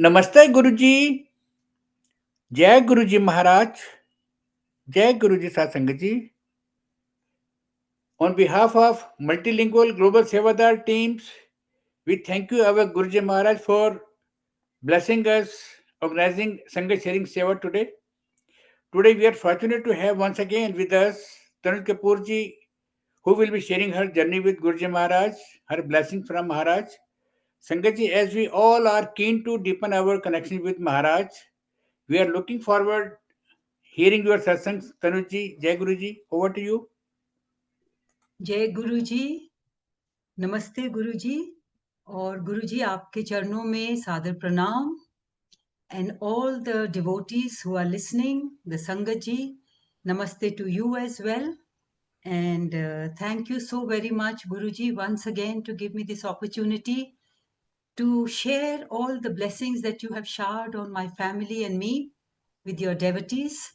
नमस्ते गुरुजी, जय गुरुजी महाराज, जय गुरुजी सत्संग जी. On behalf of multilingual global Sevadar teams, we thank you our Guruji Maharaj for blessing us organizing Sangat sharing Seva today. Today we are fortunate to have once again with us Tanuj Kapoor ji, who will be sharing her journey with Guruji Maharaj, her blessings from Maharaj. Sangat ji, as we all are keen to deepen our connection with Maharaj, we are looking forward hearing your satsangs. Tanuji, Jai Guruji, over to you. जय गुरु जी, नमस्ते गुरु जी, और गुरु जी आपके चरणों में सादर प्रणाम. And all the devotees who are listening, the Sangat ji, namaste to you as well. And thank you so very much, Guruji, once again to give me this opportunity to share all the blessings that you have showered on my family and me with your devotees.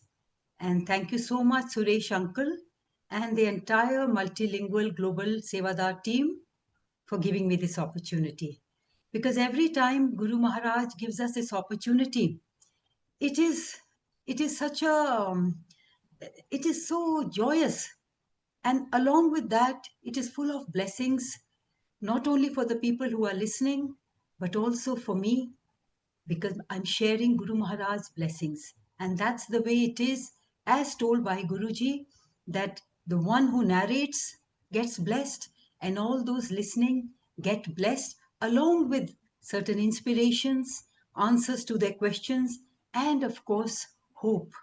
And thank you so much, Suresh Uncle, and the entire multilingual global Sevadar team for giving me this opportunity. Because every time Guru Maharaj gives us this opportunity, it is such a it is so joyous, and along with that it is full of blessings, not only for the people who are listening but also for me, because I'm sharing Guru Maharaj's blessings. And that's the way it is, as told by Guruji, that the one who narrates gets blessed, and all those listening get blessed, along with certain inspirations, answers to their questions, and of course, hope.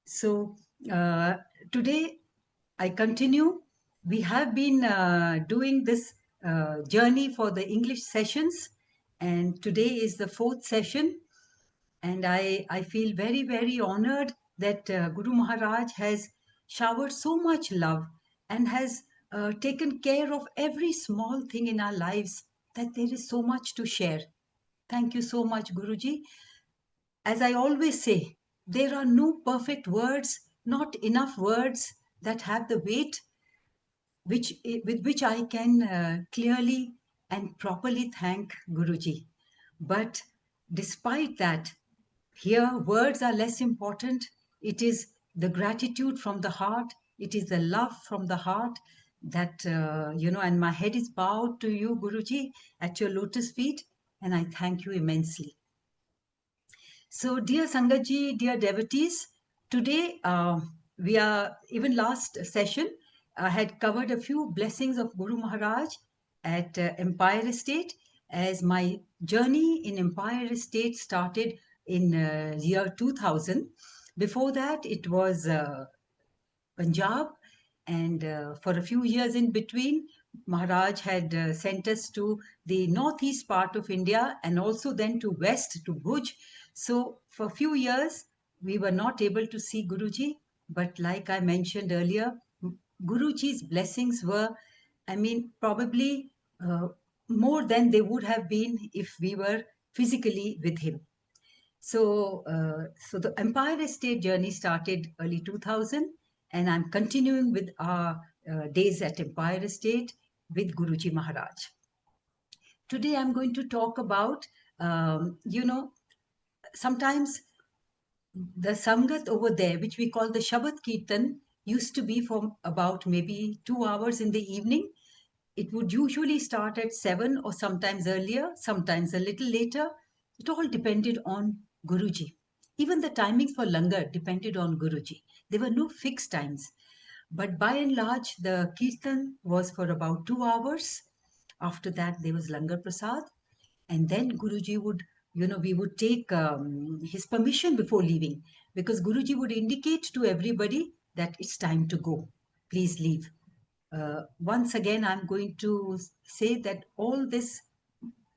So uh, today I continue. We have been doing this journey for the English sessions, and today is the fourth session. And I feel very, very honored that Guru Maharaj has showered so much love and has taken care of every small thing in our lives, that there is so much to share. Thank you so much, Guruji. As I always say, there are no perfect words, not enough words that have the weight with which I can clearly and properly thank Guruji. But despite that, here words are less important. It is the gratitude from the heart. It is the love from the heart that, and my head is bowed to you, Guruji, at your lotus feet, and I thank you immensely. So, dear Sangatji, dear devotees, today we are, even last session, I had covered a few blessings of Guru Maharaj at Empire Estate, as my journey in Empire Estate started in year 2000. Before that, it was Punjab, and for a few years in between, Maharaj had sent us to the northeast part of India, and also then to west, to Bhuj. So for a few years we were not able to see Guruji, but like I mentioned earlier, Guruji's blessings were, I mean, probably more than they would have been if we were physically with him. So the Empire Estate journey started early 2000, and I'm continuing with our days at Empire Estate with Guruji Maharaj. Today I'm going to talk about, sometimes the Sangat over there, which we call the Shabad Kirtan, used to be for about maybe 2 hours in the evening. It would usually start at 7 or sometimes earlier, sometimes a little later. It all depended on Guruji. Even the timings for Langar depended on Guruji. There were no fixed times. But by and large, the Kirtan was for about 2 hours. After that, there was Langar Prasad. And then Guruji would, we would take his permission before leaving, because Guruji would indicate to everybody that it's time to go. Please leave. Once again, I'm going to say that all this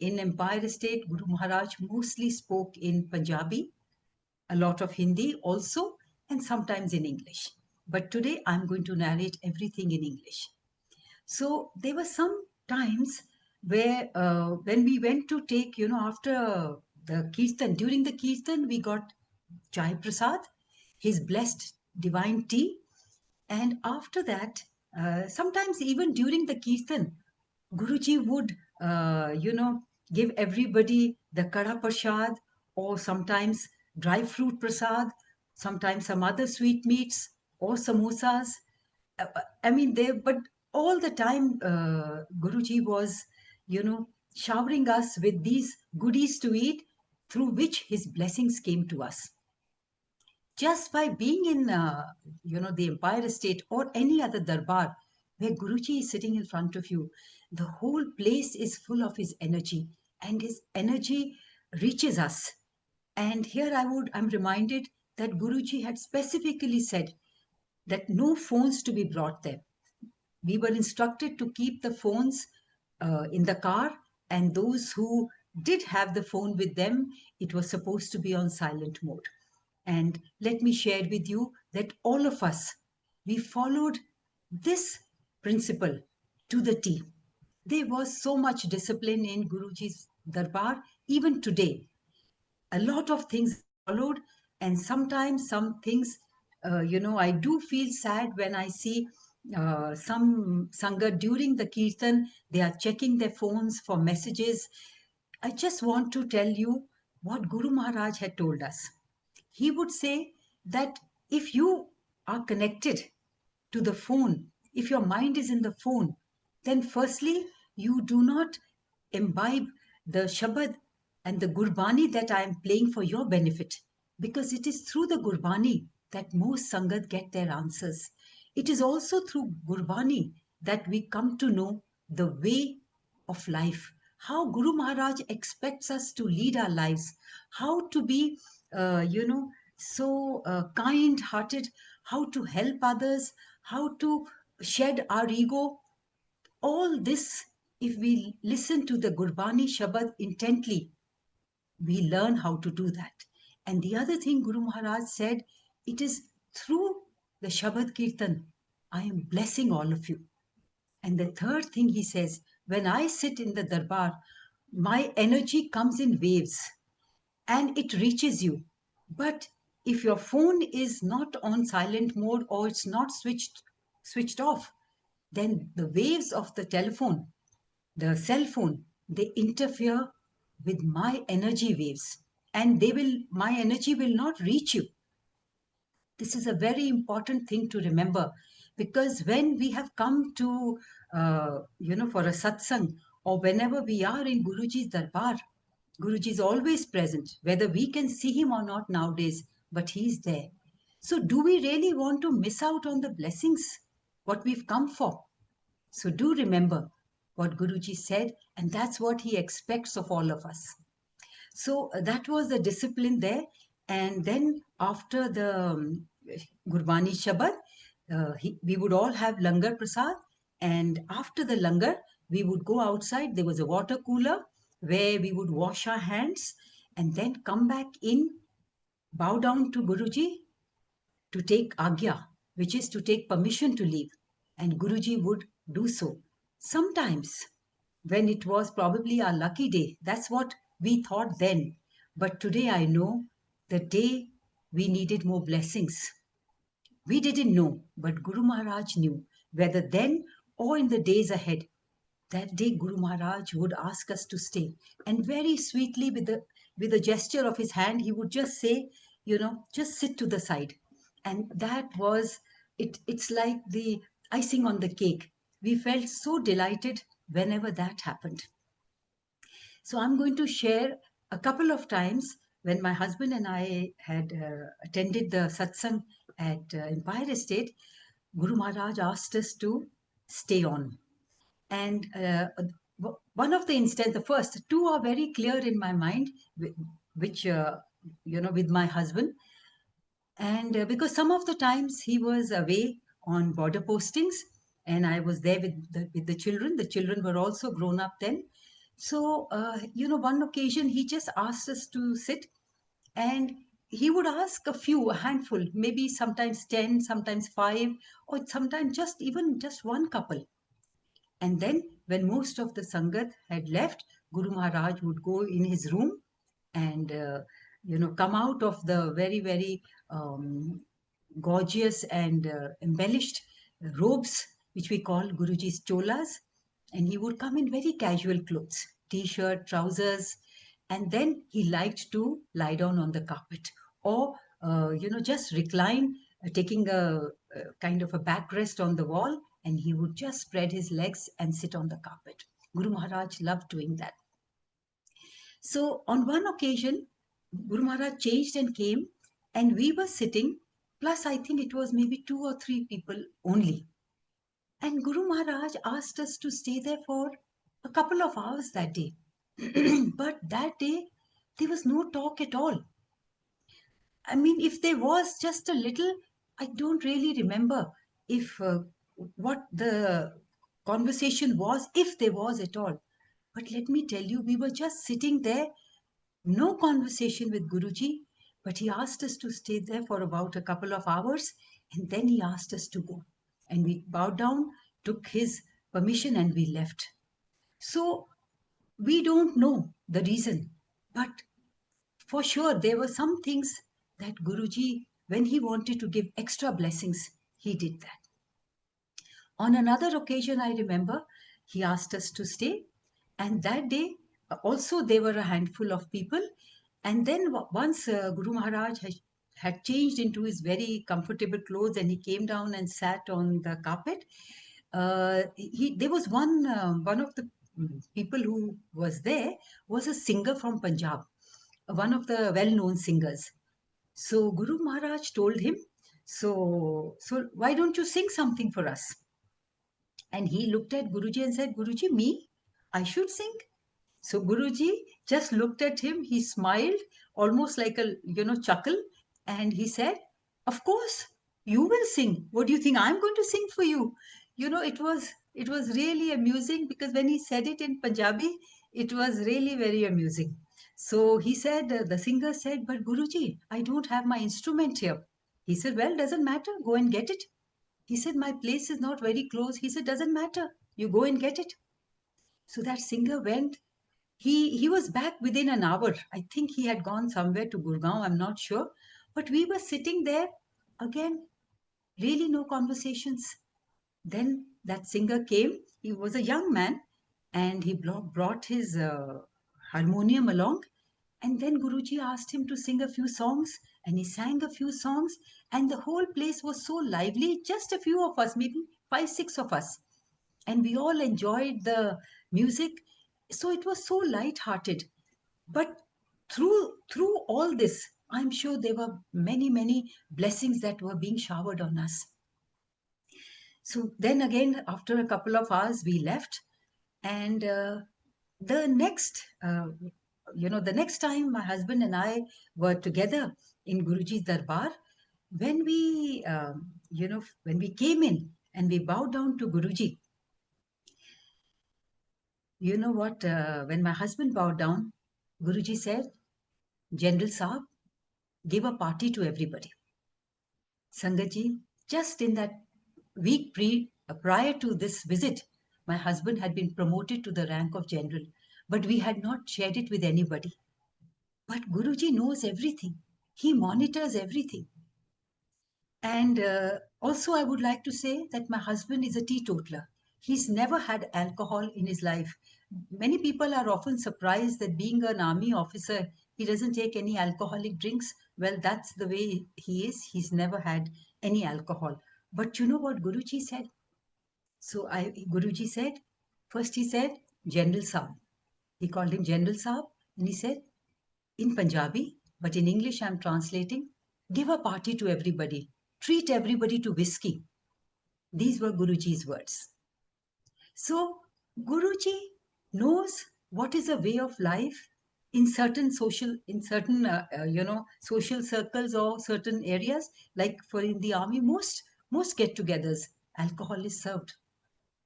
in Empire State, Guru Maharaj mostly spoke in Punjabi, a lot of Hindi also, and sometimes in English. But today I'm going to narrate everything in English. So there were some times where when we went to take, after the Kirtan, during the Kirtan, we got Chai Prasad, his blessed divine tea. And after that, sometimes even during the Kirtan, Guruji would, give everybody the kada prasad, or sometimes dry fruit prasad, sometimes some other sweetmeats or samosas. I mean, but all the time, Guruji was, showering us with these goodies to eat, through which his blessings came to us. Just by being in, the Empire State or any other darbar where Guruji is sitting in front of you, the whole place is full of his energy, and his energy reaches us. And here I'm reminded that Guruji had specifically said that no phones to be brought there. We were instructed to keep the phones in the car, and those who did have the phone with them, it was supposed to be on silent mode. And let me share with you that all of us, we followed this principle to the T. There was so much discipline in Guruji's Darbar. Even today, a lot of things are followed, and sometimes some things, I do feel sad when I see some Sangha during the Kirtan, they are checking their phones for messages. I just want to tell you what Guru Maharaj had told us. He would say that if you are connected to the phone, if your mind is in the phone, then firstly, you do not imbibe the Shabad and the Gurbani that I am playing for your benefit, because it is through the Gurbani that most Sangat get their answers. It is also through Gurbani that we come to know the way of life, how Guru Maharaj expects us to lead our lives, how to be, so kind hearted, how to help others, how to shed our ego. All this, if we listen to the Gurbani Shabad intently, we learn how to do that. And the other thing Guru Maharaj said, it is through the Shabad Kirtan, I am blessing all of you. And the third thing he says, when I sit in the darbar, my energy comes in waves and it reaches you. But if your phone is not on silent mode or it's not switched off, then the waves of the telephone, the cell phone, they interfere with my energy waves, and my energy will not reach you. This is a very important thing to remember, because when we have come to, for a satsang, or whenever we are in Guruji's darbar, Guruji is always present, whether we can see him or not nowadays, but he's there. So, do we really want to miss out on the blessings, what we've come for? So, do remember what Guruji said, and that's what he expects of all of us. So that was the discipline there. And then after the Gurbani Shabad, we would all have langar prasad. And after the langar, we would go outside. There was a water cooler where we would wash our hands and then come back in, bow down to Guruji to take agya, which is to take permission to leave. And Guruji would do so. Sometimes, when it was probably our lucky day, that's what we thought then. But today I know the day we needed more blessings. We didn't know, but Guru Maharaj knew, whether then or in the days ahead. That day Guru Maharaj would ask us to stay. And very sweetly, with a gesture of his hand, he would just say, just sit to the side. And that was it. It's like the icing on the cake. We felt so delighted whenever that happened. So I'm going to share a couple of times when my husband and I had attended the satsang at Empire Estate. Guru Maharaj asked us to stay on. And one of the instances, the first two are very clear in my mind, which, with my husband. And because some of the times he was away on border postings, and I was there with the children. The children were also grown up then. So, one occasion he just asked us to sit, and he would ask a handful, maybe sometimes 10, sometimes 5, or sometimes just one couple. And then, when most of the Sangat had left, Guru Maharaj would go in his room and, come out of the very, very gorgeous and embellished robes, which we call Guruji's cholas. And he would come in very casual clothes, t-shirt, trousers. and then he liked to lie down on the carpet, or just recline, taking a kind of a backrest on the wall, and he would just spread his legs and sit on the carpet. Guru Maharaj loved doing that. So on one occasion, Guru Maharaj changed and came, and we were sitting, plus I think it was maybe 2 or 3 people only. And Guru Maharaj asked us to stay there for a couple of hours that day. But that day, there was no talk at all. I mean, if there was just a little, I don't really remember if what the conversation was, if there was at all. But let me tell you, we were just sitting there, no conversation with Guruji, but he asked us to stay there for about a couple of hours, and then he asked us to go. And we bowed down, took his permission, and we left. So we don't know the reason, but for sure there were some things that Guruji, when he wanted to give extra blessings, he did that. On another occasion, I remember he asked us to stay, and that day also there were a handful of people. And then once Guru Maharaj had changed into his very comfortable clothes and he came down and sat on the carpet, there was one of the people who was there was a singer from Punjab, one of the well-known singers. So Guru Maharaj told him, so why don't you sing something for us? And he looked at Guruji and said, Guruji, me? I should sing. So Guruji just looked at him. He smiled, almost like a chuckle, and he said, "Of course, you will sing. What do you think I'm going to sing for you?" It was really amusing, because when he said it in Punjabi, it was really very amusing. So he said, the singer said, "But Guruji, I don't have my instrument here." He said, "Well, doesn't matter. Go and get it." He said, "My place is not very close." He said, "Doesn't matter. You go and get it." So that singer went. He was back within an hour. I think he had gone somewhere to Gurgaon, I'm not sure. But we were sitting there again, really no conversations. Then that singer came. He was a young man, and he brought his harmonium along. And then Guruji asked him to sing a few songs, and he sang a few songs, and the whole place was so lively. Just a few of us, maybe 5, 6 of us, and we all enjoyed the music. So it was so light-hearted. But through all this, I'm sure there were many blessings that were being showered on us. So then again, after a couple of hours, we left, and the next the next time my husband and I were together in Guruji's Darbar, when we came in and we bowed down to Guruji, you know what? When my husband bowed down, Guruji said, "General Saab, give a party to everybody." Sangatji, just in that week prior to this visit, my husband had been promoted to the rank of general, but we had not shared it with anybody. But Guruji knows everything. He monitors everything. And also, I would like to say that my husband is a teetotaler. He's never had alcohol in his life. Many people are often surprised that being an army officer, he doesn't take any alcoholic drinks. Well, that's the way he is. He's never had any alcohol. But you know what Guruji said? Guruji said, first he said, General Saab. He called him General Saab, and he said, in Punjabi, but in English I'm translating, give a party to everybody. Treat everybody to whiskey. These were Guruji's words. So Guruji knows what is a way of life in certain social circles or certain areas. Like for in the army, most get-togethers, alcohol is served.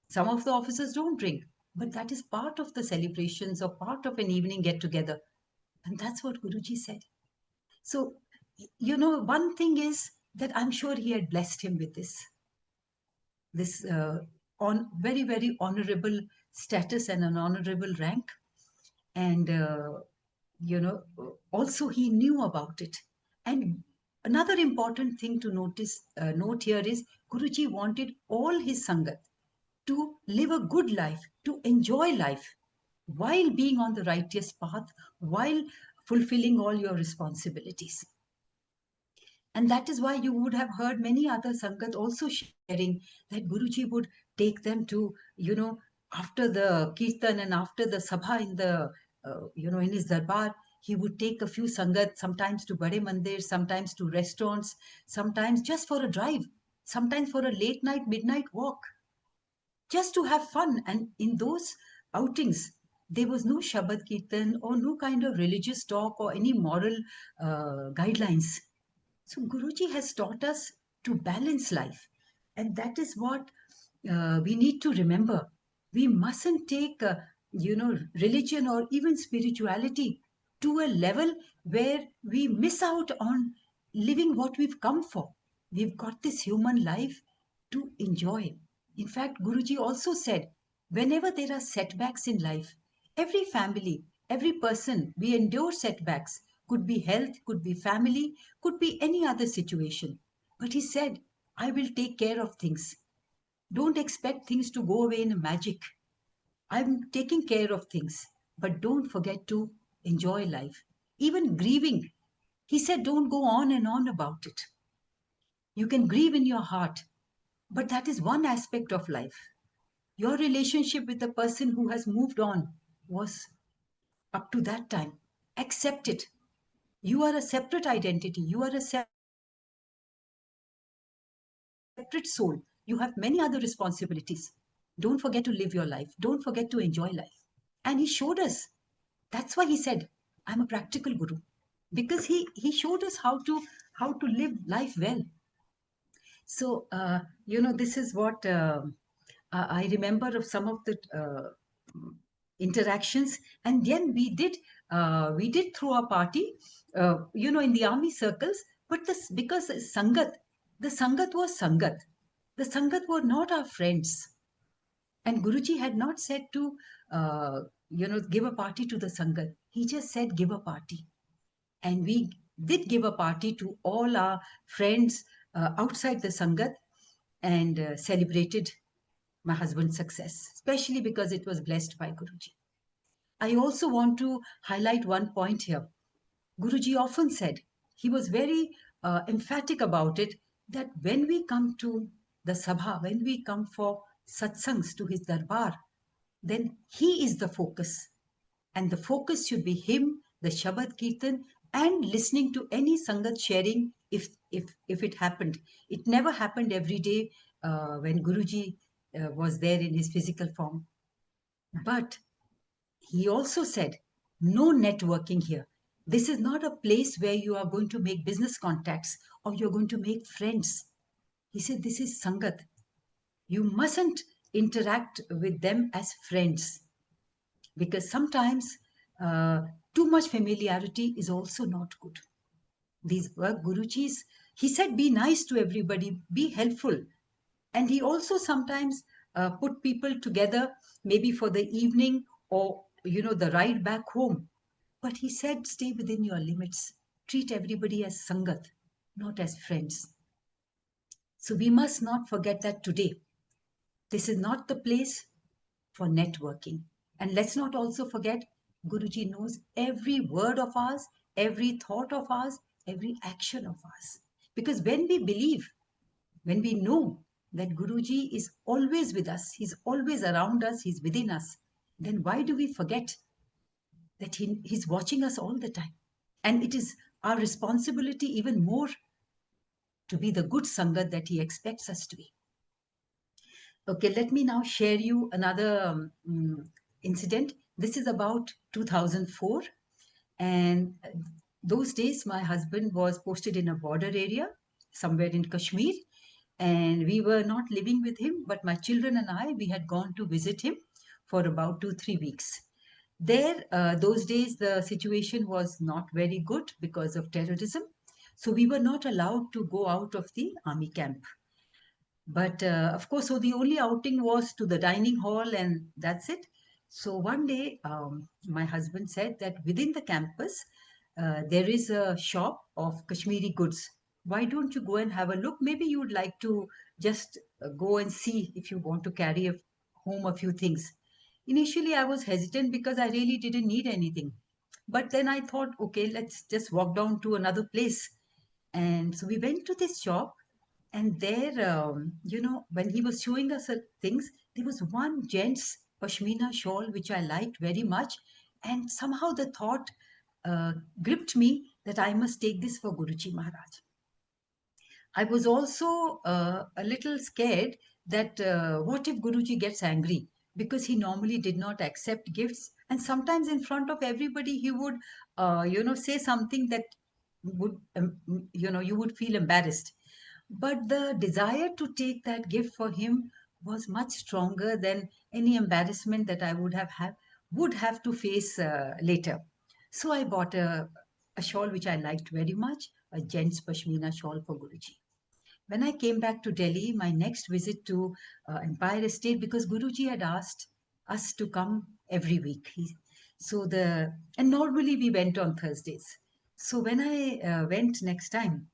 Some of the officers don't drink, but that is part of the celebrations or part of an evening get-together. And that's what Guruji said. So, one thing is that I'm sure he had blessed him with this on very honorable status and an honorable rank, and also he knew about it. And another important thing to note here is Guruji wanted all his sangat to live a good life, to enjoy life. while being on the righteous path, while fulfilling all your responsibilities. And that is why you would have heard many other Sangat also sharing that Guruji would take them to, after the Kirtan and after the Sabha in the, in his Darbar, he would take a few Sangat, sometimes to Bade Mandir, sometimes to restaurants, sometimes just for a drive, sometimes for a late night, midnight walk, just to have fun. And in those outings, there was no Shabad Kirtan or no kind of religious talk or any moral guidelines. So Guruji has taught us to balance life. And that is what we need to remember. We mustn't take, religion or even spirituality to a level where we miss out on living what we've come for. We've got this human life to enjoy. In fact, Guruji also said, whenever there are setbacks in life, every family, every person, we endure setbacks. Could be health, could be family, could be any other situation. But he said, I will take care of things. Don't expect things to go away in a magic. I'm taking care of things. But don't forget to enjoy life. Even grieving, he said, don't go on and on about it. You can grieve in your heart, but that is one aspect of life. Your relationship with the person who has moved on was up to that time. Accept it. You are a separate identity. You are a separate soul. You have many other responsibilities. Don't forget to live your life. Don't forget to enjoy life. And he showed us. That's why he said, I'm a practical guru. Because he showed us how to live life well. So, this is what I remember of some of the interactions. And then we did throw a party, in the army circles. But this, because the Sangat was Sangat. The Sangat were not our friends. And Guruji had not said to, give a party to the Sangat. He just said, give a party. And we did give a party to all our friends outside the Sangat, and celebrated my husband's success, especially because it was blessed by Guruji. I also want to highlight one point here. Guruji often said, he was very emphatic about it, that when we come to the Sabha, when we come for satsangs to his darbar, then he is the focus. And the focus should be him, the Shabad Kirtan, and listening to any Sangat sharing if it happened. It never happened every day when Guruji was there in his physical form. But he also said, no networking here. This is not a place where you are going to make business contacts or you're going to make friends. He said, this is Sangat. You mustn't interact with them as friends, because sometimes uh, too much familiarity is also not good. These were Gurujis. He said, be nice to everybody, be helpful. And he also sometimes put people together, maybe for the evening or, the ride back home. But he said, stay within your limits. Treat everybody as Sangat, not as friends. So we must not forget that today. This is not the place for networking. And let's not also forget, Guruji knows every word of ours, every thought of ours, every action of ours. Because when we believe, when we know that Guruji is always with us, he's always around us, he's within us, then why do we forget that he's watching us all the time? And it is our responsibility even more to be the good Sangat that he expects us to be. Okay, let me now share you another incident. This is about 2004. And those days, my husband was posted in a border area somewhere in Kashmir. And we were not living with him, but my children and I, we had gone to visit him for about 2-3 weeks. There, those days, the situation was not very good because of terrorism. So we were not allowed to go out of the army camp. But of course, so the only outing was to the dining hall, and that's it. So one day, my husband said that within the campus, there is a shop of Kashmiri goods. Why don't you go and have a look? Maybe you would like to just go and see if you want to carry home a few things. Initially, I was hesitant because I really didn't need anything. But then I thought, okay, let's just walk down to another place. And so we went to this shop, and there, when he was showing us things, there was one gent's pashmina shawl which I liked very much. And somehow the thought uh, gripped me that I must take this for Guruji Maharaj. I was also a little scared that what if Guruji gets angry, because he normally did not accept gifts, and sometimes in front of everybody he would, say something that would, you would feel embarrassed. But the desire to take that gift for him was much stronger than any embarrassment that I would have to face later. So I bought a shawl which I liked very much, a gents pashmina shawl for Guruji. When I came back to Delhi, my next visit to Empire Estate, because Guruji had asked us to come every week. And normally we went on Thursdays. So when I went next time,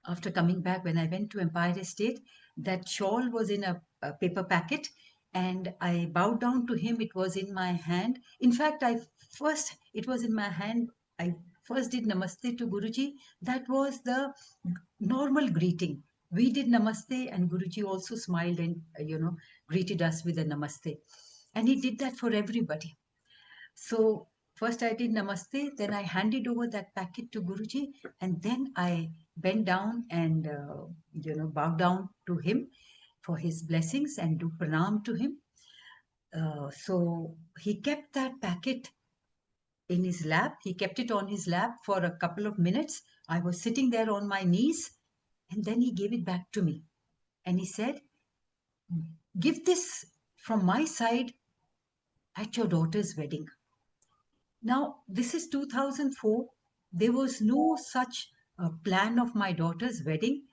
after coming back, when I went to Empire Estate, that shawl was in a paper packet, and I bowed down to him. It was in my hand. In fact, it was in my hand. I first did Namaste to Guruji. That was the normal greeting. We did Namaste, and Guruji also smiled and, greeted us with a Namaste. And he did that for everybody. So first I did Namaste, then I handed over that packet to Guruji, and then I bent down and bowed down to him for his blessings and do pranam to him. So he kept that packet in his lap. He kept it on his lap for a couple of minutes. I was sitting there on my knees, and then he gave it back to me. And he said, "Give this from my side at your daughter's wedding." Now, this is 2004. There was no such plan of my daughter's wedding.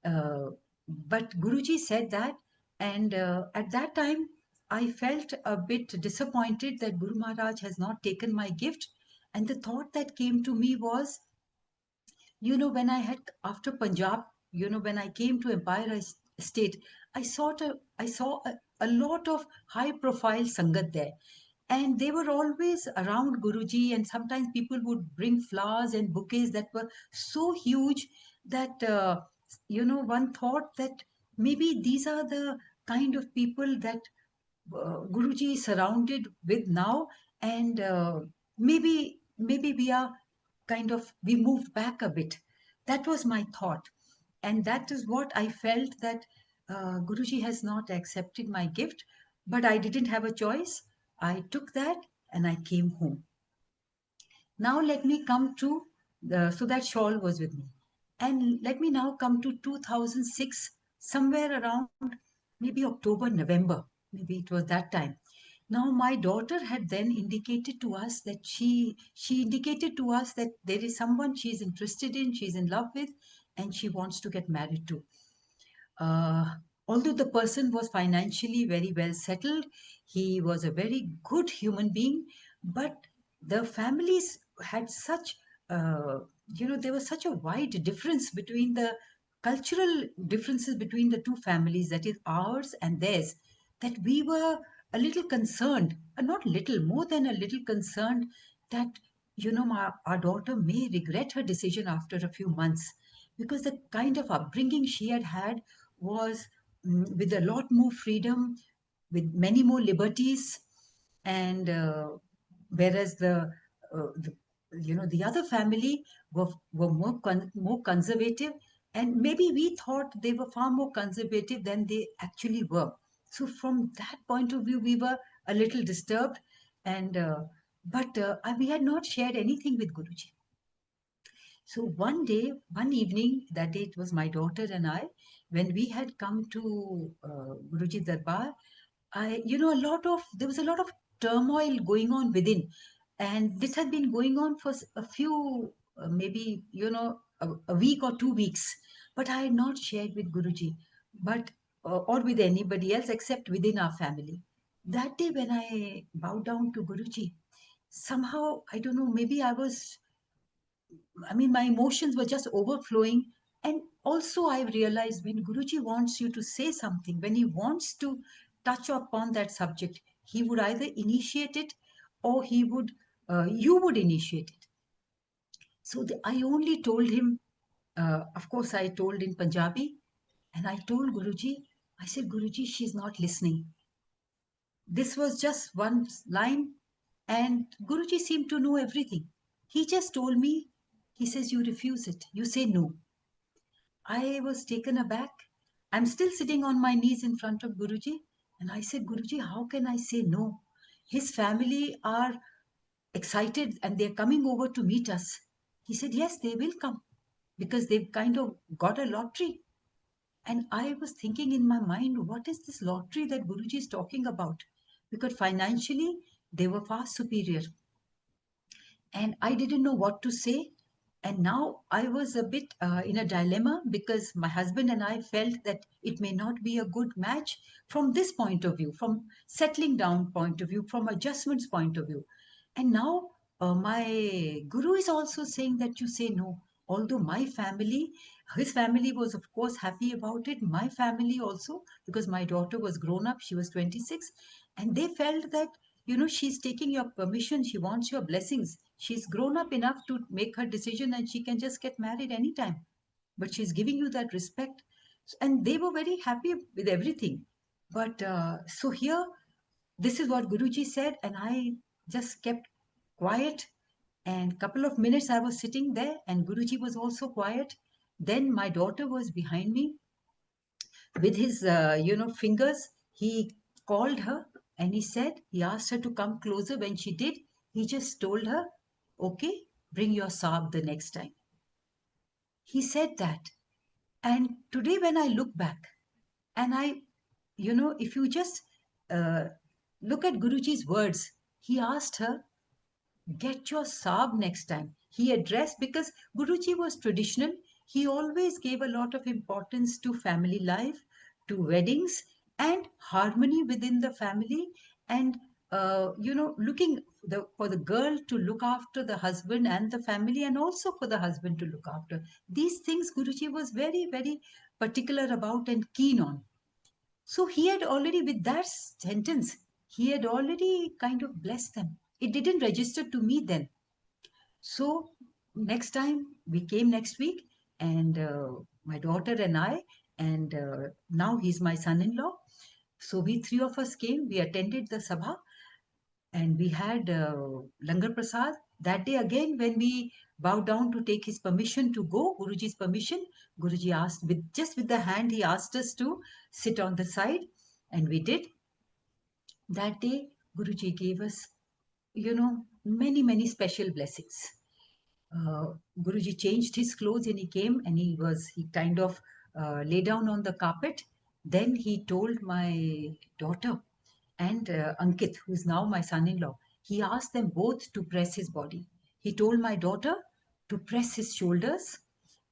Uh, but Guruji said that. And at that time, I felt a bit disappointed that Guru Maharaj has not taken my gift. And the thought that came to me was, when I had, after Punjab, when I came to Empire State, I saw a lot of high profile Sangat there. And they were always around Guruji, and sometimes people would bring flowers and bouquets that were so huge that, one thought that maybe these are the kind of people that Guruji is surrounded with now, and maybe we moved back a bit. That was my thought, and that is what I felt, that Guruji has not accepted my gift, but I didn't have a choice. I took that and I came home. Now let me come to so that shawl was with me. And let me now come to 2006, somewhere around maybe October, November, maybe it was that time. Now my daughter had then indicated to us that she indicated to us that there is someone she is interested in, she's in love with, and she wants to get married to. Uh, Although the person was financially very well settled, he was a very good human being, but the families had such, there was such a wide difference between the cultural differences between the two families, that is ours and theirs, that we were a little concerned, not little, more than a little concerned, that, our daughter may regret her decision after a few months, because the kind of upbringing she had had was, with a lot more freedom, with many more liberties, and whereas the the other family were more conservative, and maybe we thought they were far more conservative than they actually were. So from that point of view, we were a little disturbed, and but we had not shared anything with Guruji. So one day, one evening, that day it was my daughter and I, when we had come to Guruji Darbar, there was a lot of turmoil going on within. And this had been going on for a few, maybe, a week or 2 weeks. But I had not shared with Guruji, or with anybody else except within our family. That day when I bowed down to Guruji, somehow, I don't know, maybe my emotions were just overflowing. And also, I realized when Guruji wants you to say something, when he wants to touch upon that subject, he would either initiate it or you would initiate it. So I only told him, of course, I told in Punjabi, and I told Guruji, I said, Guruji, she's not listening. This was just one line, and Guruji seemed to know everything. He just told me, he says, you refuse it, you say no. I was taken aback. I'm still sitting on my knees in front of Guruji, and I said, Guruji, how can I say no? His family are excited and they're coming over to meet us. He said, yes, they will come because they've kind of got a lottery. And I was thinking in my mind, what is this lottery that Guruji is talking about? Because financially, they were far superior. And I didn't know what to say. And now I was a bit in a dilemma because my husband and I felt that it may not be a good match from this point of view, from settling down point of view, from adjustments point of view. And now my guru is also saying that you say no. Although my family, his family was of course happy about it. My family also, because my daughter was grown up, she was 26, and they felt that, you know, she's taking your permission, she wants your blessings. She's grown up enough to make her decision and she can just get married anytime. But she's giving you that respect. And they were very happy with everything. But so here, this is what Guruji said, and I just kept quiet. And couple of minutes I was sitting there, and Guruji was also quiet. Then my daughter was behind me with his fingers. He called her and he said, he asked her to come closer. When she did, he just told her, okay, bring your saab the next time. He said that. And today when I look back, and if you just uh, look at Guruji's words, he asked her, get your saab next time. He addressed, because Guruji was traditional, he always gave a lot of importance to family life, to weddings, and harmony within the family, and looking for the girl to look after the husband and the family, and also for the husband to look after. These things Guruji was very, very particular about and keen on. So he had already, with that sentence, he had already kind of blessed them. It didn't register to me then. So next time we came next week, and my daughter and I, and now he's my son-in-law. So we three of us came. We attended the sabha, and we had langar prasad. That day again, when we bowed down to take his permission to go, Guruji's permission, Guruji asked, with the hand, he asked us to sit on the side, and we did. That day, Guruji gave us, many, many special blessings. Guruji changed his clothes and he came, and he kind of lay down on the carpet. Then he told my daughter and Ankit, who is now my son-in-law, he asked them both to press his body. He told my daughter to press his shoulders,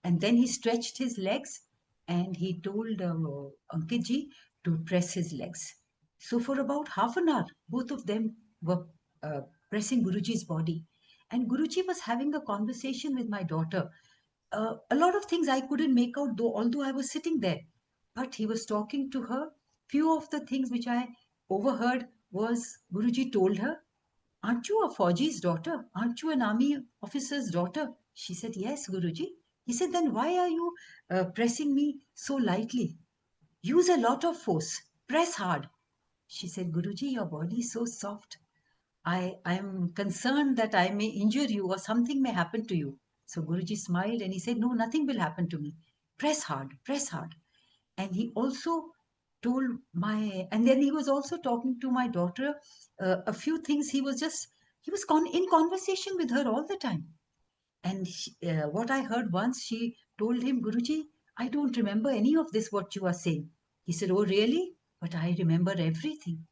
and then he stretched his legs, and he told Ankit ji to press his legs. So for about half an hour, both of them were pressing Guruji's body. And Guruji was having a conversation with my daughter. A lot of things I couldn't make out, although I was sitting there. But he was talking to her. Few of the things which I overheard was Guruji told her, aren't you a Fauji's daughter? Aren't you an army officer's daughter? She said, yes, Guruji. He said, then why are you pressing me so lightly? Use a lot of force. Press hard. She said, Guruji, your body is so soft. I am concerned that I may injure you or something may happen to you. So Guruji smiled and he said, no, nothing will happen to me. Press hard, press hard. And he also and then he was also talking to my daughter a few things. He was in conversation with her all the time. And what I heard once, she told him, Guruji, I don't remember any of this, what you are saying. He said, oh, really? But I remember everything.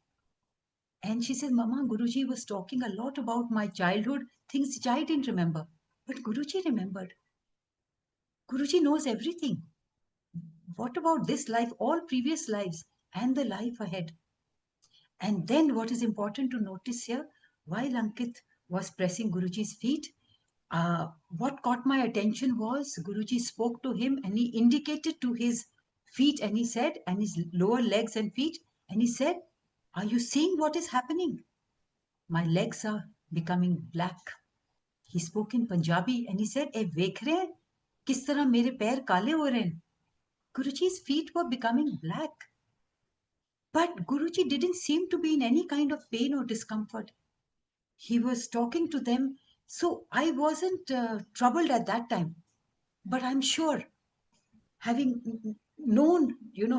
And she said, Mama, Guruji was talking a lot about my childhood, things which I didn't remember. But Guruji remembered. Guruji knows everything. What about this life, all previous lives, and the life ahead? And then what is important to notice here, while Ankit was pressing Guruji's feet, what caught my attention was Guruji spoke to him and he indicated to his feet and he said, and his lower legs and feet, and he said, Are you seeing what is happening? My legs are becoming black. He spoke in Punjabi and he said, "Eh, देख रहे हैं किस तरह मेरे पैर काले हो रहे हैं?" Guruji's feet were becoming black. But Guruji didn't seem to be in any kind of pain or discomfort. He was talking to them. So I wasn't troubled at that time. But I'm sure, having known,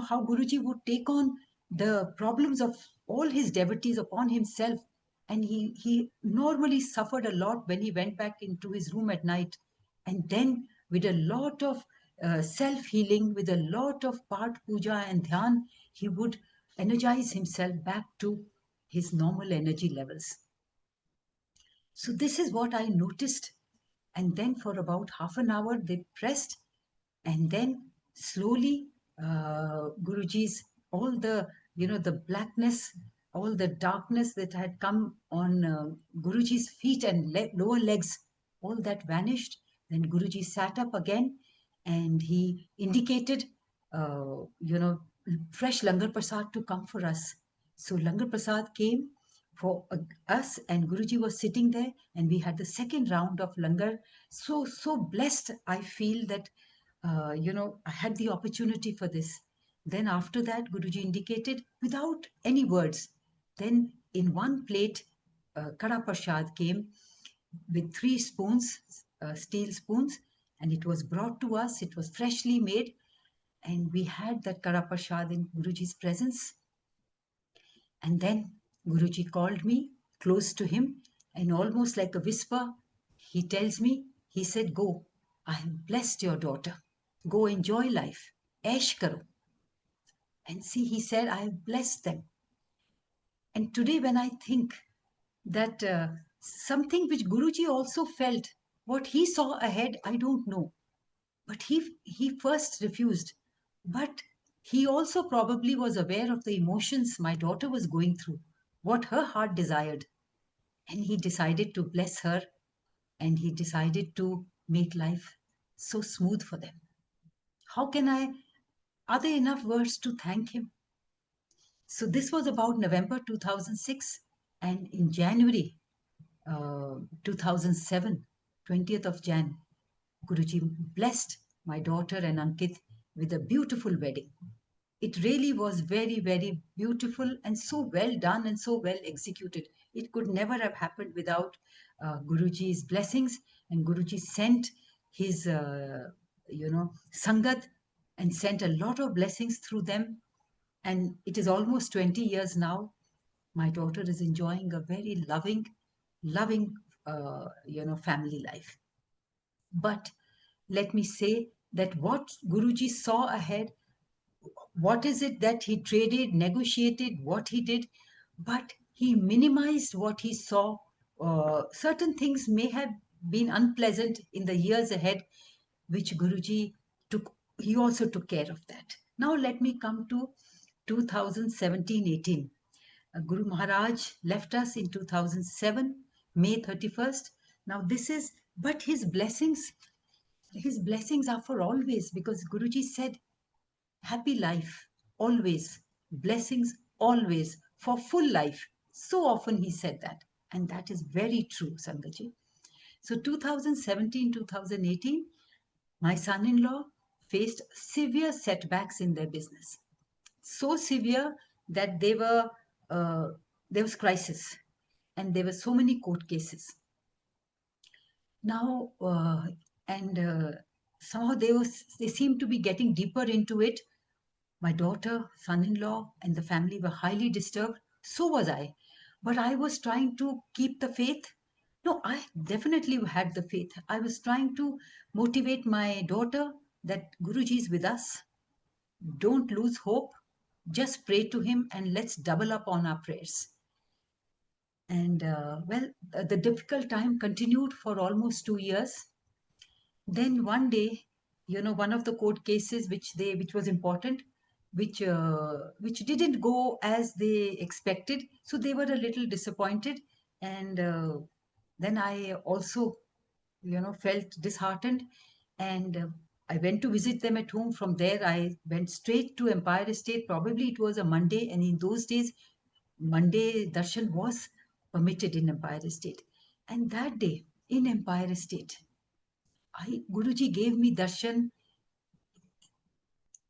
how Guruji would take on the problems of all his devotees upon himself, and he normally suffered a lot when he went back into his room at night, and then with a lot of self healing, with a lot of part puja and dhyan, he would energize himself back to his normal energy levels. So this is what I noticed. And then for about half an hour, they pressed, and then slowly, Guruji's, all the blackness, all the darkness that had come on Guruji's feet and lower legs, all that vanished. Then Guruji sat up again, and he indicated, fresh Langar Prasad to come for us. So Langar Prasad came for us, and Guruji was sitting there, and we had the second round of Langar. So blessed I feel that, I had the opportunity for this. Then after that, Guruji indicated without any words. Then in one plate, Kara Prasad came with 3 spoons, steel spoons, and it was brought to us. It was freshly made, and we had that Kara Prasad in Guruji's presence. And then Guruji called me close to him, and almost like a whisper, he tells me, he said, "Go, I have blessed your daughter. Go enjoy life. Aish karo." And see, he said, "I have blessed them." And today, when I think that something which Guruji also felt, what he saw ahead, I don't know. But he first refused. But he also probably was aware of the emotions my daughter was going through, what her heart desired. And he decided to bless her, and he decided to make life so smooth for them. Are there enough words to thank him? So this was about November 2006, and in January 2007, 20th of Jan, Guruji blessed my daughter and Ankit with a beautiful wedding. It really was very, very beautiful and so well done and so well executed. It could never have happened without Guruji's blessings, and Guruji sent his, Sangat, and sent a lot of blessings through them. And it is almost 20 years now. My daughter is enjoying a very loving, family life. But let me say that what Guruji saw ahead, what is it that he traded, negotiated, what he did, but he minimized what he saw. Certain things may have been unpleasant in the years ahead, which Guruji took, he also took care of that. Now let me come to 2017-18. Guru Maharaj left us in 2007, May 31st. Now this is, but his blessings are for always, because Guruji said, "Happy life, always. Blessings, always. For full life." So often he said that. And that is very true, Sangaji. So 2017, 2018, my son-in-law faced severe setbacks in their business. So severe that there was crisis, and there were so many court cases. Now, and somehow they seemed to be getting deeper into it. My daughter, son-in-law, and the family were highly disturbed. So was I. But I was trying to keep the faith. No, I definitely had the faith. I was trying to motivate my daughter that Guruji is with us. Don't lose hope. Just pray to him, and let's double up on our prayers. And the difficult time continued for almost 2 years. Then one day, one of the court cases which was important, which didn't go as they expected, so they were a little disappointed. And then I also, felt disheartened, and I went to visit them at home. From there, I went straight to Empire Estate. Probably it was a Monday, and in those days, Monday darshan was permitted in Empire State. And that day in Empire State, Guruji gave me darshan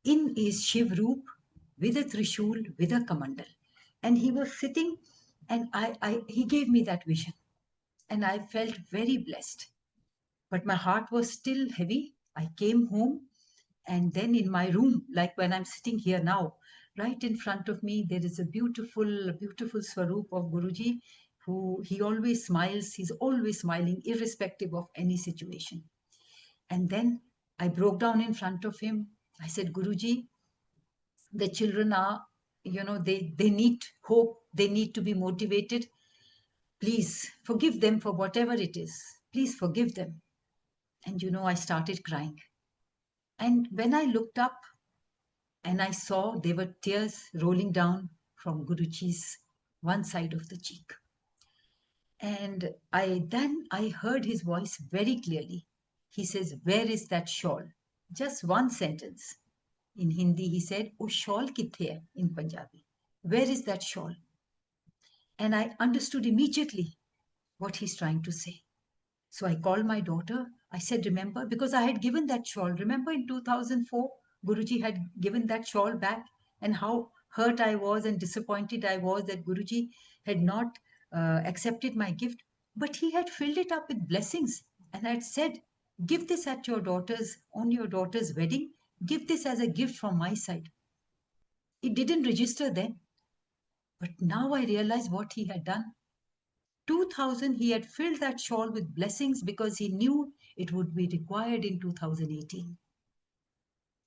in his Shiv Roop with a Trishul, with a Kamandal. And he was sitting and he gave me that vision. And I felt very blessed. But my heart was still heavy. I came home, and then in my room, like when I'm sitting here now, right in front of me, there is a beautiful, beautiful Swaroop of Guruji, who he always smiles. He's always smiling, irrespective of any situation. And then I broke down in front of him. I said, Guruji, the children are, they need hope. They need to be motivated. Please forgive them for whatever it is. Please forgive them. And I started crying. And when I looked up and I saw there were tears rolling down from Guruji's one side of the cheek. And I heard his voice very clearly. He says, "Where is that shawl?" Just one sentence. In Hindi, he said, "Oh, shawl kithe hai?" In Punjabi. Where is that shawl? And I understood immediately what he's trying to say. So I called my daughter. I said, remember, because I had given that shawl. Remember in 2004, Guruji had given that shawl back, and how hurt I was and disappointed I was that Guruji had not accepted my gift. But he had filled it up with blessings and had said, give this on your daughter's wedding. Give this as a gift from my side. It didn't register then. But now I realize what he had done. 2000, he had filled that shawl with blessings because he knew it would be required in 2018.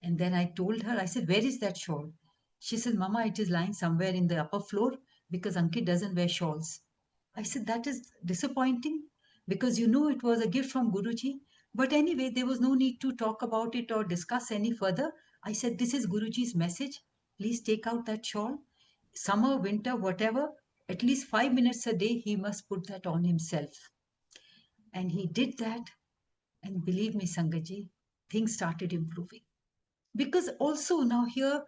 And then I told her, I said, where is that shawl? She said, Mama, it is lying somewhere in the upper floor because Ankit doesn't wear shawls. I said, that is disappointing because it was a gift from Guruji. But anyway, there was no need to talk about it or discuss any further. I said, this is Guruji's message. Please take out that shawl. Summer, winter, whatever, at least 5 minutes a day, he must put that on himself. And he did that. And believe me, Sangatji, things started improving. Because also now here,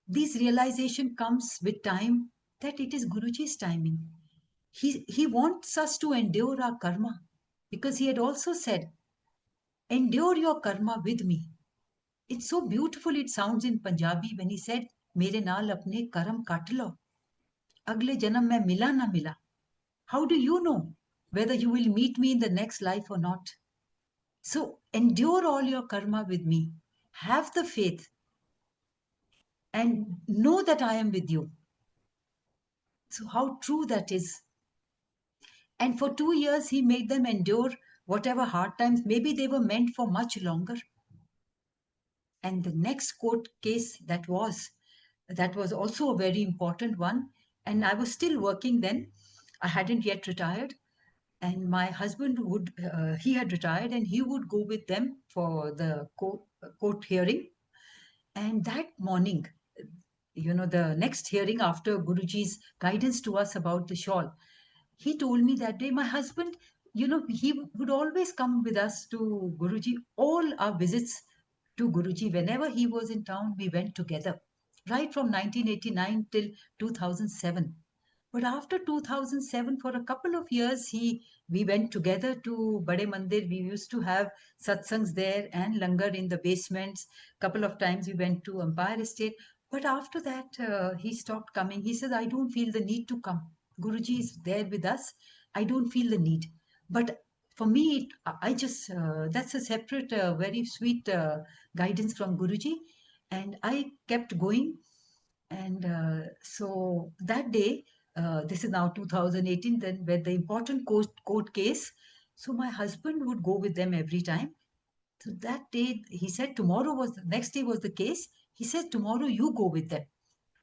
this realization comes with time that it is Guruji's timing. He wants us to endure our karma because he had also said, endure your karma with me. It's so beautiful it sounds in Punjabi when he said, Mere naal apne karam kat lo. Agle janam mein mila na mila. How do you know whether you will meet me in the next life or not? So endure all your karma with me. Have the faith and know that I am with you. So how true that is. And for 2 years, he made them endure whatever hard times. Maybe they were meant for much longer. And the next court case that was also a very important one. And I was still working then. I hadn't yet retired. And my husband he had retired and he would go with them for the court hearing. And that morning, the next hearing after Guruji's guidance to us about the shawl, he told me that day, my husband, he would always come with us to Guruji. All our visits to Guruji, whenever he was in town, we went together, right from 1989 till 2007. But after 2007, for a couple of years, we went together to Bade Mandir. We used to have satsangs there and langar in the basements. Couple of times we went to Empire Estate. But after that, he stopped coming. He said, I don't feel the need to come. Guruji is there with us. I don't feel the need. But for me, I just, that's a separate, very sweet guidance from Guruji. And I kept going. And so that day, this is now 2018, then where the important court case. So my husband would go with them every time. So that day, he said, the next day was the case. He said, tomorrow you go with them.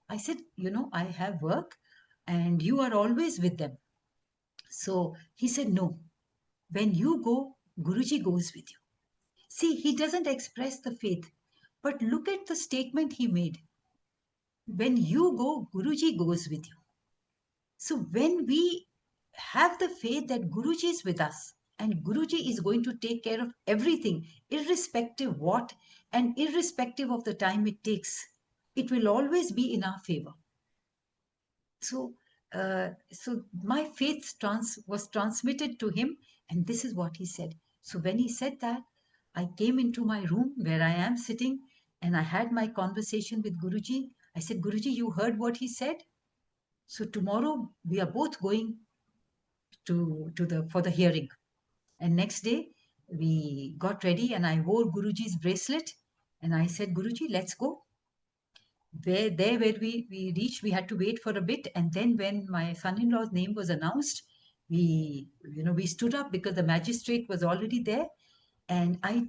I said, I have work and you are always with them. So he said, no, when you go, Guruji goes with you. See, he doesn't express the faith, but look at the statement he made. When you go, Guruji goes with you. So when we have the faith that Guruji is with us and Guruji is going to take care of everything, irrespective what and irrespective of the time it takes, it will always be in our favor. So so my faith was transmitted to him, and this is what he said. So when he said that, I came into my room where I am sitting, and I had my conversation with Guruji. I said, Guruji, you heard what he said? So tomorrow we are both going to the for the hearing. And next day we got ready, and I wore Guruji's bracelet, and I said, Guruji, let's go. Where we reached, we had to wait for a bit, and then when my son-in-law's name was announced, we stood up because the magistrate was already there, and I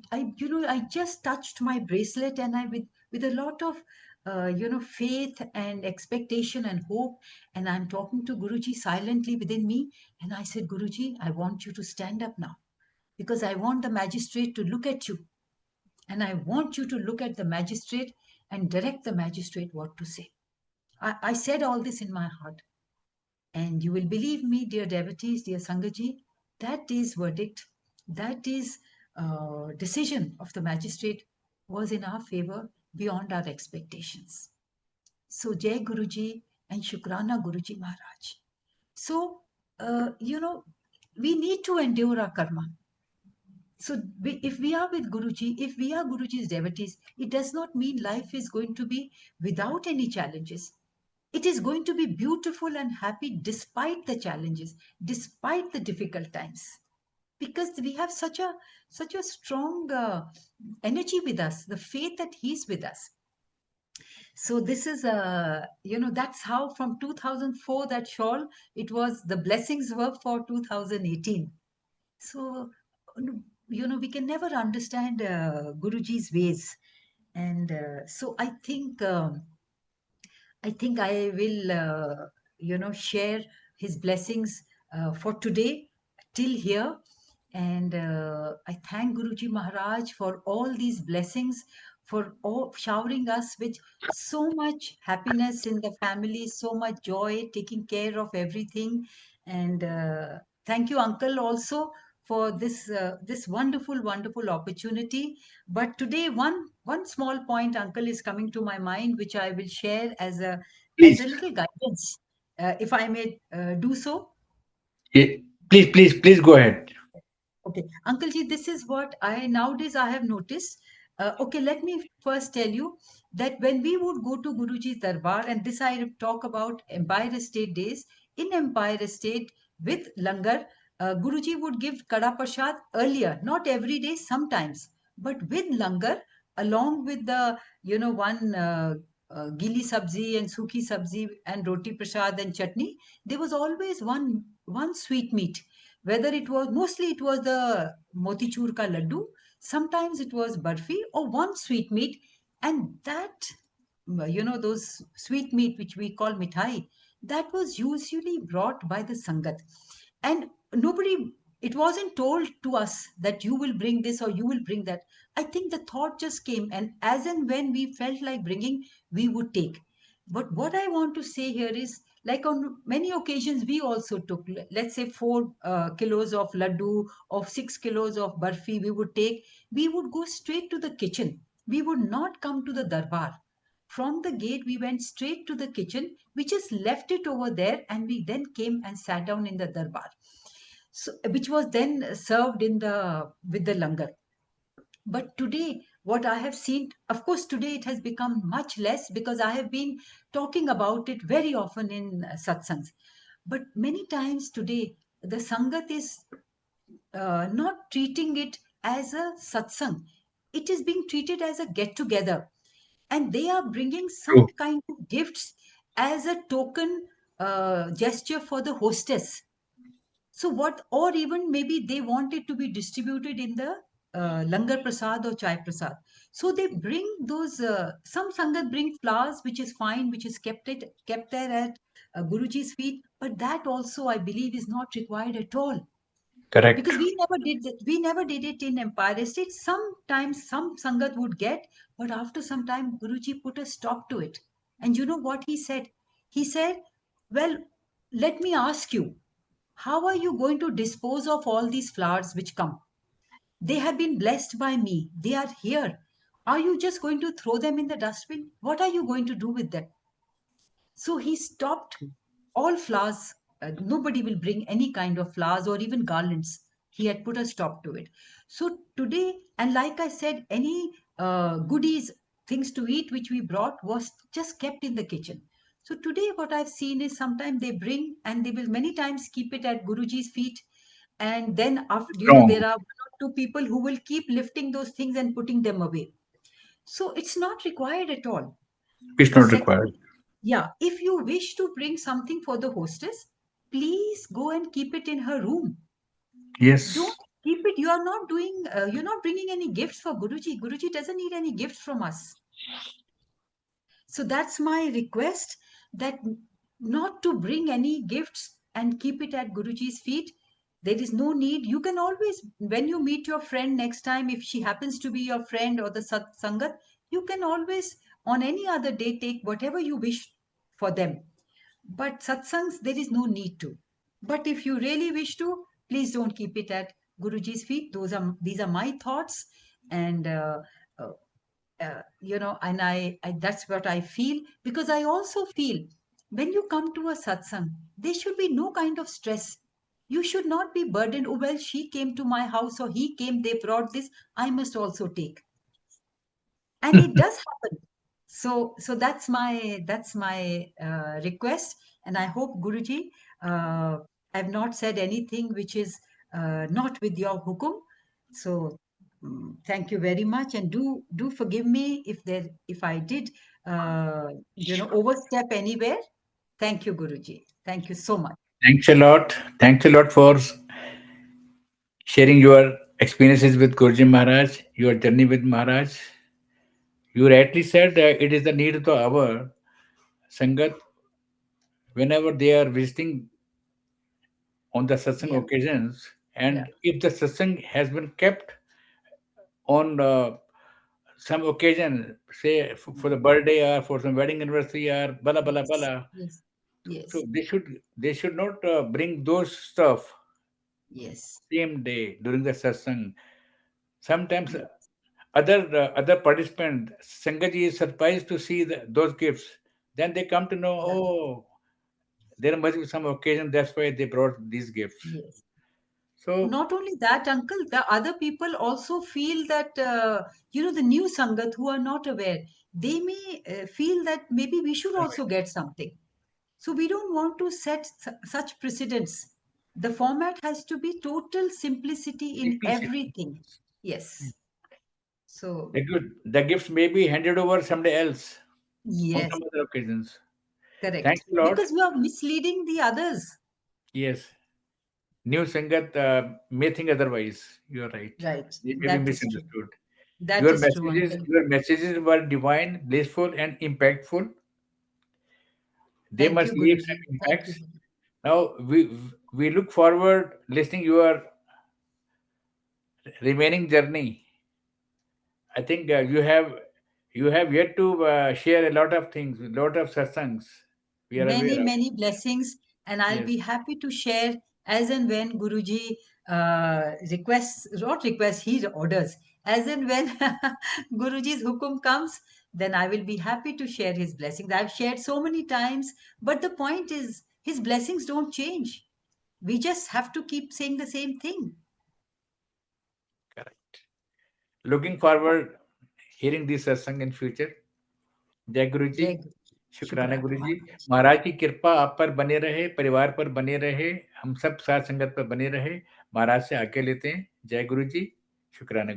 just touched my bracelet, and I with a lot of faith and expectation and hope, and I'm talking to Guruji silently within me, and I said, Guruji, I want you to stand up now, because I want the magistrate to look at you, and I want you to look at the magistrate and direct the magistrate what to say. I said all this in my heart. And you will believe me, dear devotees, dear Sangaji, that is verdict, that is decision of the magistrate was in our favor beyond our expectations. So Jai Guruji and Shukrana Guruji Maharaj. So, we need to endure our karma. So if we are with Guruji, if we are Guruji's devotees, it does not mean life is going to be without any challenges. It is going to be beautiful and happy despite the challenges, despite the difficult times, because we have such a strong energy with us, the faith that He's with us. So this is that's how from 2004 that shawl, it was the blessings were for 2018. So we can never understand Guruji's ways, and so I think I will, share his blessings for today till here. And I thank Guruji Maharaj for all these blessings, for all, showering us with so much happiness in the family, so much joy, taking care of everything. And thank you, Uncle, also for this wonderful, wonderful opportunity. But today, one small point, Uncle, is coming to my mind, which I will share as a Please. little guidance, if I may do so. Yeah, please go ahead. Okay, Uncle Ji, this is what I nowadays I have noticed. Okay, let me first tell you that when we would go to Guruji's Darbar, and this I talk about Empire Estate days, in Empire Estate with Langar, Guruji would give Kada Prasad earlier, not every day, sometimes, but with Langar, along with the, one gili sabzi and suki sabzi and roti prasad and chutney, there was always one sweet meat, whether it was mostly it was the motichur ka laddu, sometimes it was barfi or one sweet meat, and that those sweet meat which we call mithai, that was usually brought by the sangat, and nobody, it wasn't told to us that you will bring this or you will bring that. I think the thought just came, and as and when we felt like bringing, we would take. But what I want to say here is, like on many occasions, we also took, let's say, 4 kilos of laddu, of 6 kilos of barfi, we would take. We would go straight to the kitchen. We would not come to the darbar. From the gate, we went straight to the kitchen. We just left it over there, and we then came and sat down in the darbar. So, which was then served in the with the langar. But today, what I have seen, of course, today it has become much less because I have been talking about it very often in satsangs. But many times today, the sangat is not treating it as a satsang. It is being treated as a get together. And they are bringing some True. kind of gifts as a token gesture for the hostess. So what, or even maybe they want it to be distributed in the langar prasad or chai prasad. So they bring those. Some sangat bring flowers, which is fine, which is kept there at Guruji's feet. But that also, I believe, is not required at all, Correct. because we never did it in Empire State. Sometimes some sangat would get, but after some time, Guruji put a stop to it. And you know what he said? He said, "Well, let me ask you, how are you going to dispose of all these flowers which come? They have been blessed by me. They are here. Are you just going to throw them in the dustbin? What are you going to do with them?" So he stopped all flowers, nobody will bring any kind of flowers or even garlands. He had put a stop to it. So today, and like I said, any goodies, things to eat which we brought was just kept in the kitchen. So today, what I've seen is sometimes they bring and they will many times keep it at Guruji's feet. And then, after, Wrong. there are one or two people who will keep lifting those things and putting them away. So it's not required at all. It's not required. Secondly, yeah, if you wish to bring something for the hostess, please go and keep it in her room. Yes. Don't keep it. You are not doing, you're not bringing any gifts for Guruji. Guruji doesn't need any gifts from us. So that's my request, that not to bring any gifts and keep it at Guruji's feet. There is no need. You can always, when you meet your friend next time, if she happens to be your friend or the Sangat, you can always, on any other day, take whatever you wish for them. But satsangs, there is no need to. But if you really wish to, please don't keep it at Guruji's feet. These are my thoughts, and uh, and I that's what I feel, because I also feel when you come to a satsang, there should be no kind of stress. You should not be burdened. Oh, well, she came to my house or he came, they brought this, I must also take. And it does happen. So that's my request, and I hope, Guruji, uh, I've not said anything which is not with your hukum. So thank you very much, and do forgive me if I did overstep anywhere. Thank you, Guruji. Thank you so much. Thanks a lot. Thanks a lot for sharing your experiences with Gurji Maharaj, your journey with Maharaj. You rightly said it is the need of our Sangat whenever they are visiting on the satsang Yeah, occasions, yeah, and if the satsang has been kept on some occasion, say for the birthday or for some wedding anniversary or bala bala yes, bala, yes, so yes, they should not bring those stuff yes, same day during the satsang. Sometimes yes, other participant Sangaji is surprised to see those gifts. Then they come to know, yeah, oh, there must be some occasion. That's why they brought these gifts. yes. So Not only that, uncle, the other people also feel that, the new Sangat who are not aware, they may feel that maybe we should also get something. So we don't want to set such precedents. The format has to be total simplicity in simplicity. everything. Yes. So, The gifts may be handed over someday else on yes, some other occasions. correct. Thanks a lot. Because we are misleading the others. Yes, new Sangat may think otherwise. You're right. Right. They may be That is true. misunderstood. That Your is true, messages, uncle. your messages were divine, blissful, and impactful. They Thank must you, leave Guruji. some Thank you. impacts. Now we look forward listening your remaining journey. I think you have yet to share a lot of things, a lot of satsangs we are Many, aware of. many blessings, and I'll Yes, be happy to share as and when Guruji requests, not requests, he orders. As and when Guruji's hukum comes, then I will be happy to share his blessings. I've shared so many times, but the point is, his blessings don't change. We just have to keep saying the same thing. correct. Looking forward hearing this satsang in future. जय गुरु जी, Jai Guru. शुक्राना Shukrana गुरु जी। Maharaj. महाराज की कृपा आप पर बने रहे, परिवार पर बने रहे, हम सब साथ संगत पर बने रहे। महाराज से आज्ञा लेते हैं। जय गुरु जी, शुक्राना।